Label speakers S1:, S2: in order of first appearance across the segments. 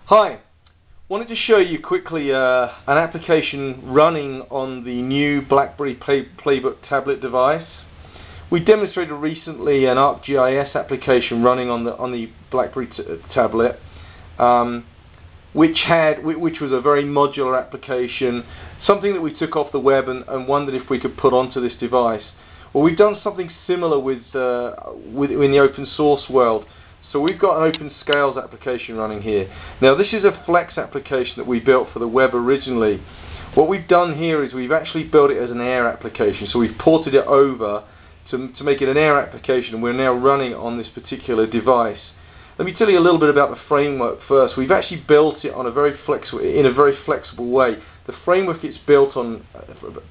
S1: Hi, wanted to show you quickly an application running on the new BlackBerry PlayBook tablet device. We demonstrated recently an ArcGIS application running on the BlackBerry tablet, which was a very modular application, something that we took off the web and wondered if we could put onto this device. Well, we've done something similar in the open source world. So we've got an OpenScales application running here. Now this is a Flex application that we built for the web originally. What we've done here is we've actually built it as an air application. So we've ported it over to make it an air application, and we're now running it on this particular device. Let me tell you a little bit about the framework first. We've actually built it in a very flexible way. The framework it's built on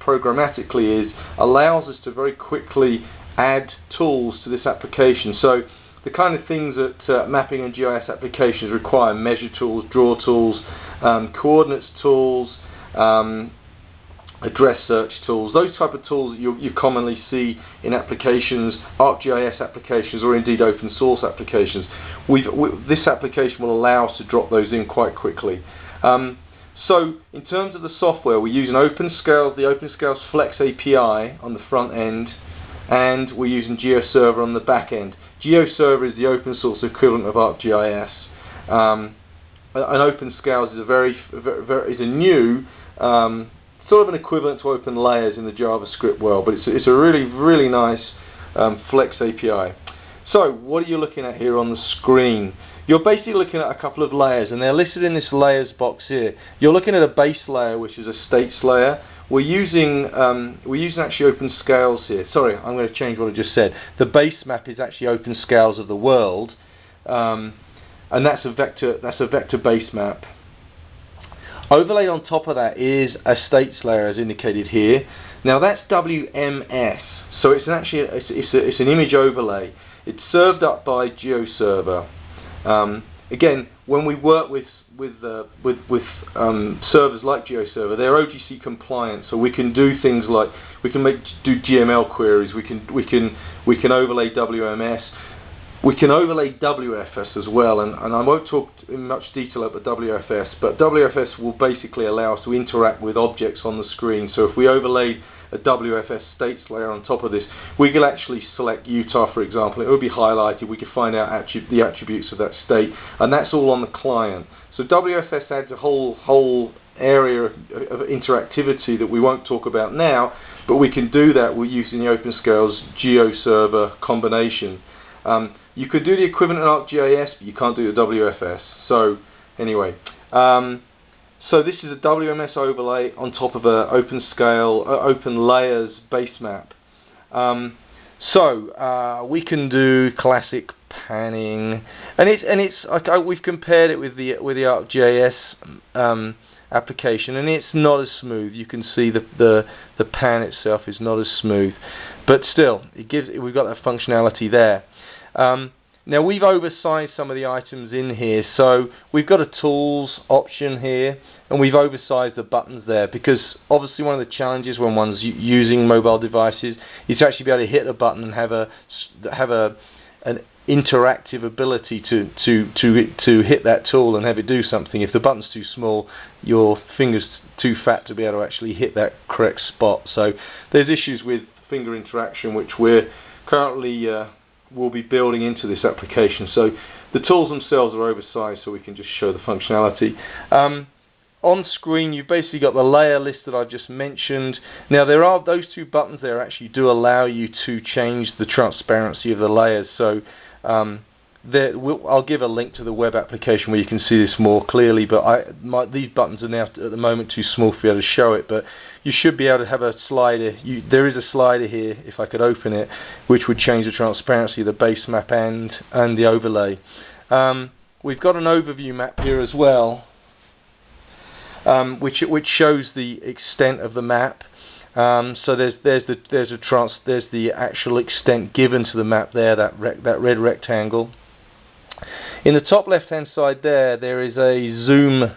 S1: programmatically allows us to very quickly add tools to this application. So the kind of things that mapping and GIS applications require: measure tools, draw tools, coordinates tools, address search tools, those type of tools that you commonly see in applications, ArcGIS applications, or indeed open source applications. This application will allow us to drop those in quite quickly. So in terms of the software, we're using OpenScales, the OpenScales Flex API on the front end, and we're using GeoServer on the back end. GeoServer is the open source equivalent of ArcGIS, and OpenScales is a new sort of an equivalent to OpenLayers in the JavaScript world, but it's a really nice Flex API. So what are you looking at here on the screen? You're basically looking at a couple of layers, and they're listed in this layers box here. You're looking at a base layer, which is a states layer. We're using actually OpenScales here. Sorry, I'm going to change what I just said. The base map is actually OpenScales of the world, and that's a vector base map. Overlaid on top of that is a states layer, as indicated here. Now that's WMS, so it's an image overlay. It's served up by GeoServer. Again, when we work with servers like GeoServer, they're OGC compliant, so we can do things like we can do GML queries. We can overlay WMS. We can overlay WFS as well, and I won't talk in much detail about WFS, but WFS will basically allow us to interact with objects on the screen. So if we overlay a WFS states layer on top of this, we can actually select Utah, for example. It will be highlighted. We can find out the attributes of that state, and that's all on the client. So WFS adds a whole area of interactivity that we won't talk about now, but we can do that. We're using the OpenScales GeoServer combination. You could do the equivalent in ArcGIS, but you can't do the WFS. So anyway, so this is a WMS overlay on top of a OpenLayers base map. We can do classic panning, and we've compared it with the ArcGIS application, and it's not as smooth. You can see the pan itself is not as smooth, but still, we've got that functionality there. Now we've oversized some of the items in here, so we've got a tools option here, and we've oversized the buttons there, because obviously one of the challenges when one's using mobile devices is to actually be able to hit a button and have an interactive ability to hit that tool and have it do something. If the button's too small, your finger's too fat to be able to actually hit that correct spot. So there's issues with finger interaction, which we're currently will be building into this application. So the tools themselves are oversized, so we can just show the functionality. On screen, you've basically got the layer list that I've just mentioned. Now there are those two buttons there actually do allow you to change the transparency of the layers. So I'll give a link to the web application where you can see this more clearly, but these buttons are now at the moment too small for you to show it, but you should be able to have a slider. There is a slider here, if I could open it, which would change the transparency of the base map and the overlay. We've got an overview map here as well, which shows the extent of the map. So there's the actual extent given to the map there, that red rectangle. In the top left hand side there is a zoom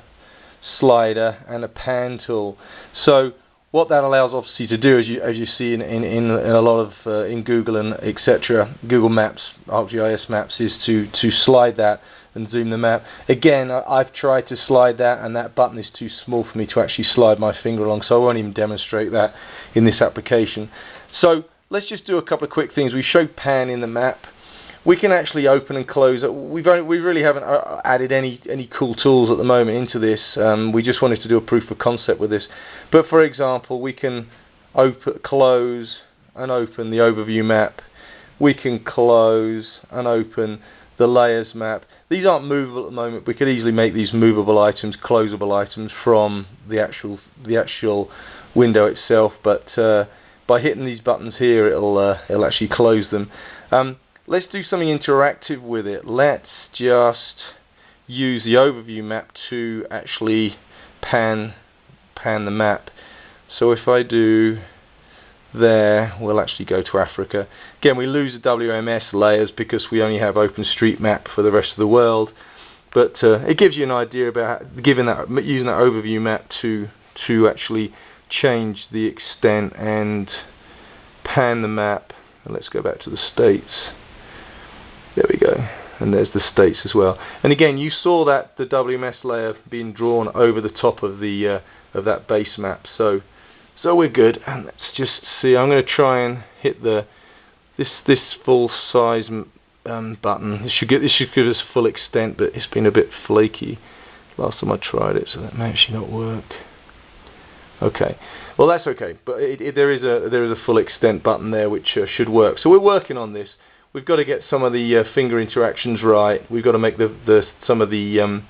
S1: slider and a pan tool. So what that allows obviously to do, as you see in a lot of in Google and etc. Google Maps, ArcGIS maps, is to slide that and zoom the map. Again, I've tried to slide that, and that button is too small for me to actually slide my finger along, so I won't even demonstrate that in this application. So let's just do a couple of quick things. We showed pan in the map. We can actually open and close it. We really haven't added any cool tools at the moment into this. We just wanted to do a proof of concept with this. But for example, we can close and open the overview map. We can close and open the layers map. These aren't movable at the moment. We could easily make these movable items, closable items from the actual window itself. But by hitting these buttons here, it'll actually close them. Let's do something interactive with it. Let's just use the overview map to actually pan the map. So if I do there, we'll actually go to Africa. Again, we lose the WMS layers because we only have OpenStreetMap for the rest of the world. But it gives you an idea about using that overview map to actually change the extent and pan the map. And let's go back to the States. There we go, and there's the States as well. And again, you saw that the WMS layer being drawn over the top of the of that base map. So we're good. And let's just see. I'm going to try and hit this full size button. This should give us full extent, but it's been a bit flaky last time I tried it, so that may actually not work. Okay, well that's okay. But there is a full extent button there which should work. So we're working on this. We've got to get some of the finger interactions right. We've got to make some of the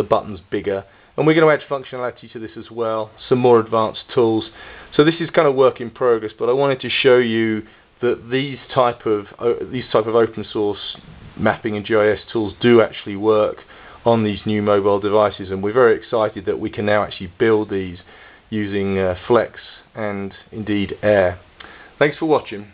S1: buttons bigger, and we're going to add functionality to this as well. Some more advanced tools. So this is kind of work in progress. But I wanted to show you that these type of open source mapping and GIS tools do actually work on these new mobile devices, and we're very excited that we can now actually build these using Flex and indeed Air. Thanks for watching.